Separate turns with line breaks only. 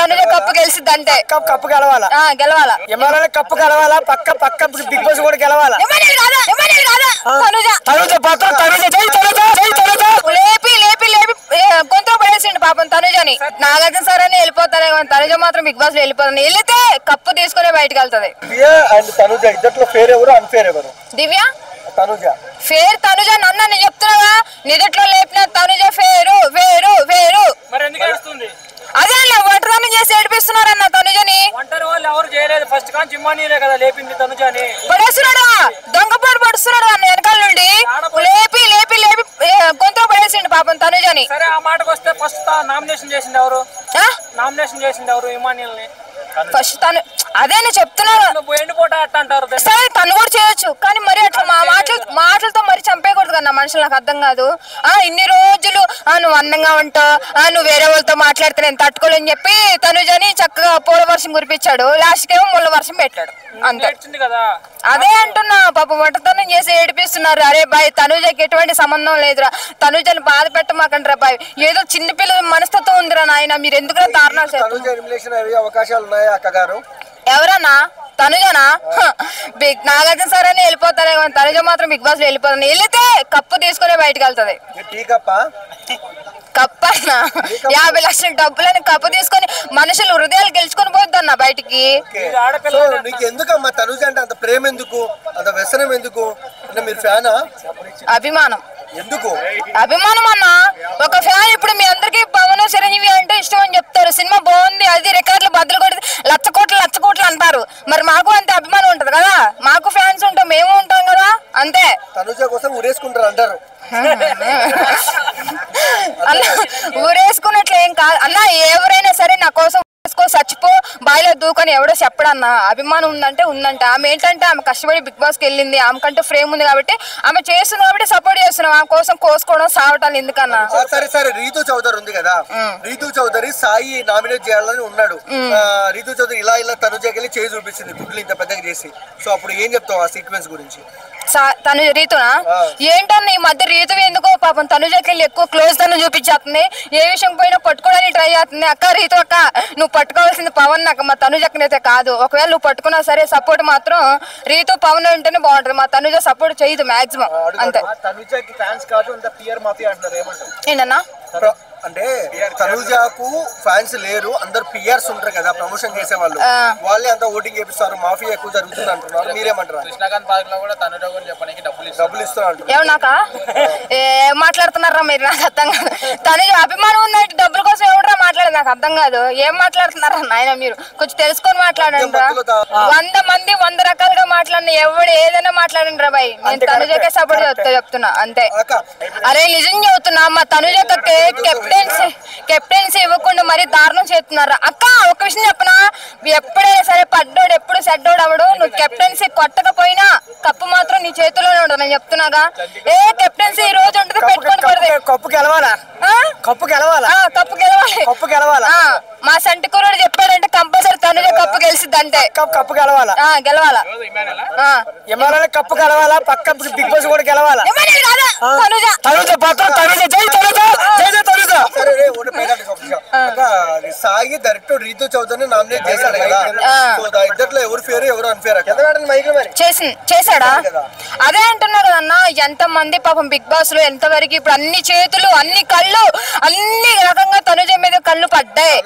Tanuja cup గెలిచిద్ది అంతే.
Cup గెలవాలా?
గెలవాలా.
ఎమ్మెల్యే కప్పు గెలవాలా? పక్క బిగ్ బాస్ కూడా గెలవాలా?
లేపి లేపి లేపి కొంత పడేసిండు పాపం తనుజని. నాగార్జున సార్ అని వెళ్ళిపోతారే తనుజ మాత్రం బిగ్ బాస్ లో వెళ్ళిపోతుంది. వెళ్తే కప్పు తీసుకునే బయటకు వెళ్తుంది. దివ్య ఫేర్ తనుజ నన్ను చెప్తున్నావా? నిజట్లో లేపిన తనుజ ఫేరు వేరు వేరు. అదే ఒంటరిని చేసి ఏడిపిస్తున్నారన్న తనుజని. పడేస్తున్నాడు, దొంగపాటు పడుస్తున్నాడు అన్న వెనకాల నుండి. లేపి లేపి లేపి గొంతు పడేసిండు పాపం తనుజని. ఫస్ట్ తను అదే నేను చెప్తున్నాను. సరే తను కూడా చేయొచ్చు, కానీ మరి అట్లా మాటలతో మరి చంపేయకూడదు కన్నా మనుషులు. నాకు అర్థం కాదు. ఇన్ని రోజులు నువ్వు అందంగా ఉంటావు, నువ్వు వేరే వాళ్ళతో మాట్లాడితే నేను తట్టుకోలేని చెప్పి తనుజని చక్కగా పూల వర్షం కురిపించాడు. లాస్ట్ కేమో ముళ్ళ వర్షం పెట్టాడు అంతే. అదే అంటున్నా, పాప వంటతనం చేసి ఏడిపిస్తున్నారు. అరే బాయ్ తనుజకి ఎటువంటి సంబంధం లేదురా, తనుజని బాధ పెట్టమాకండి బాయ్. ఏదో చిన్నపిల్లల మనస్తత్వం ఉందిరా నాయన, మీరు ఎందుకు దారుణాలు
చేస్తున్నారు?
ఎవరన్నా? తనుజనా? నాగార్జున సార్ అని వెళ్ళిపోతారే తనుజ మాత్రం బిగ్ బాస్ లో వెళ్ళిపోతుంది. వెళ్తే కప్పు తీసుకునే బయటకు వెళ్తుంది. కప్పు అన్న 50 లక్షల డబ్బులని కప్పు తీసుకొని మనుషులు హృదయాలు గెలుచుకొని పోద్ది అన్న బయటికి.
ఎందుకమ్మా తనుజ అంటే అంత ప్రేమ ఎందుకు, అంత వ్యసనం ఎందుకు? మీరు ఫ్యానా?
అభిమానం.
ఎందుకు
అభిమానం అన్న? ఒక ఫ్యాన్ ఇప్పుడు మీ అందరికి పవన్ చిరంజీవి అంటే ఇష్టం అని చెప్తారు. సినిమా బాగుంది, అది రికార్డులు బద్దలు కొడితే లచ్చ కోట్లు అంటారు. మరి మాకు అంతే అభిమానం ఉంటది కదా, మాకు ఫ్యాన్స్ ఉంటాం, మేము ఉంటాం కదా అంతే.
తనుజ కోసం ఊరేసుకుంటారు అంటారు.
అన్న ఊరేసుకున్నట్లు ఏం కాదు అన్న. ఎవరైనా సరే నా కోసం చచ్చిపో బాయిలో దూకని ఎవడో చెప్పడన్నా. అభిమానం ఉందంటే ఉందంట. ఆమె ఏంటంటే ఆమె కష్టపడి బిగ్ బాస్ కి వెళ్ళింది, ఆమెకంటూ ఫ్రేమ్ ఉంది కాబట్టి ఆమె చేస్తుంది కాబట్టి సపోర్ట్ చేస్తున్నాం. ఆమె కోసం కోసుకోవడం సావటాలు ఎందుకన్నా?
సరే రీతు చౌదరి ఉంది కదా, రీతు చౌదరి సాయి నామినేట్ చేయాలని ఉన్నాడు. రీతు చౌదరి ఇలా తనుజకి చేయి చూపించింది గుడ్లు ఇంత పెద్దగా చేసి. సో అప్పుడు ఏం చెప్తావు ఆ సీక్వెన్స్ గురించి?
తను రీతునా ఏంటన్న ఈ మధ్య రీతు ఎందుకో పాపం తనుజకి వెళ్ళి ఎక్కువ క్లోజ్ తను చూపించేస్తుంది. ఏ విషయం పోయినా పట్టుకోవడానికి ట్రై చేస్తుంది. అక్క రీతు అక్క నువ్వు పట్టుకోవాల్సింది పవన్ నాకు, మా తనుజక్కనైతే కాదు. ఒకవేళ నువ్వు పట్టుకున్నా సరే సపోర్ట్ మాత్రం రీతు పవన్ ఉంటేనే బాగుంటది. మా తనుజ సపోర్ట్ చేయదు మాక్సిమం అంతే. ఏంటన్నా
అంటే తనుజాకు ఫ్యాన్స్ లేరు, అందరు పిఆర్స్ ఉంటారు కదా ప్రమోషన్ చేసే వాళ్ళు, వాళ్ళే అంతా ఓటింగ్ చేపిస్తారు, మాఫియా ఎక్కువ జరుగుతుంది అంటున్నారు. మీరేమంటారు? డబ్బులు ఇస్తున్నారు.
ఏమన్నాక ఏం మాట్లాడుతున్నారా మీరు? నాకు అర్థం కాదు. తనుజ అభిమానం ఉందంటే డబ్బుల కోసం ఎవడరా మాట్లాడేది? నాకు అర్థం కాదు. ఏం మాట్లాడుతున్నారా నాయన? మీరు కొంచెం తెలుసుకొని మాట్లాడండి రా. 100 మంది 100 రకాలుగా మాట్లాడిన ఎవడు ఏదైనా మాట్లాడండి రా బాయ్. నేను తనుజకే సపోర్ట్ చెప్తున్నా అంతే. అరే నిజం చెబుతున్నా, మా తనుజకి కెప్టెన్సీ ఇవ్వకుండా మరి దారుణం చేస్తున్నారు. అక్క ఒక విషయం చెప్పనా, ఎప్పుడైనా సరే పడ్డోడు ఎప్పుడు సెడ్డోడు అవడు. నువ్వు కెప్టెన్సీ కొట్టకపోయినా కప్పు మాత్రం నీ చేతిలోనే ఉండదు. నేను చెప్తున్నాగా, ఏ కెప్టెన్సీ ఈ రోజు ఉంటుంది పెట్టుకొని పడదు.
కప్పు గెలవాలా? కప్పు గెలవాలా?
కప్పు గెలవాలి.
కప్పు గెలవాలా?
మా సంటి కుర్రోడు చెప్పాడంటే కంపల్సరీ తనుజ కప్పు గెలిచిద్ది అంతే.
కప్పు గెలవాలా?
గెలవాలా.
ఎమ్మెల్యే కప్పు గెలవాలా? పక్క బిగ్ బాస్ కూడా గెలవాలా? సాయి డైరెక్టర్ రీతు చౌదరిని నామినేట్ చేశాడు కదా, ఇద్దట్లో ఎవరు ఫేర్ ఎవరు అన్ఫేర్?
చేశాడా? అదే అంటున్నా కదన్నా, ఎంత మంది పాపం బిగ్ బాస్ లో ఎంతవరకు ఇప్పుడు అన్ని చేతులు అన్ని కళ్ళు అన్ని రకంగా తనుజ మీద కళ్ళు పడ్డాయి.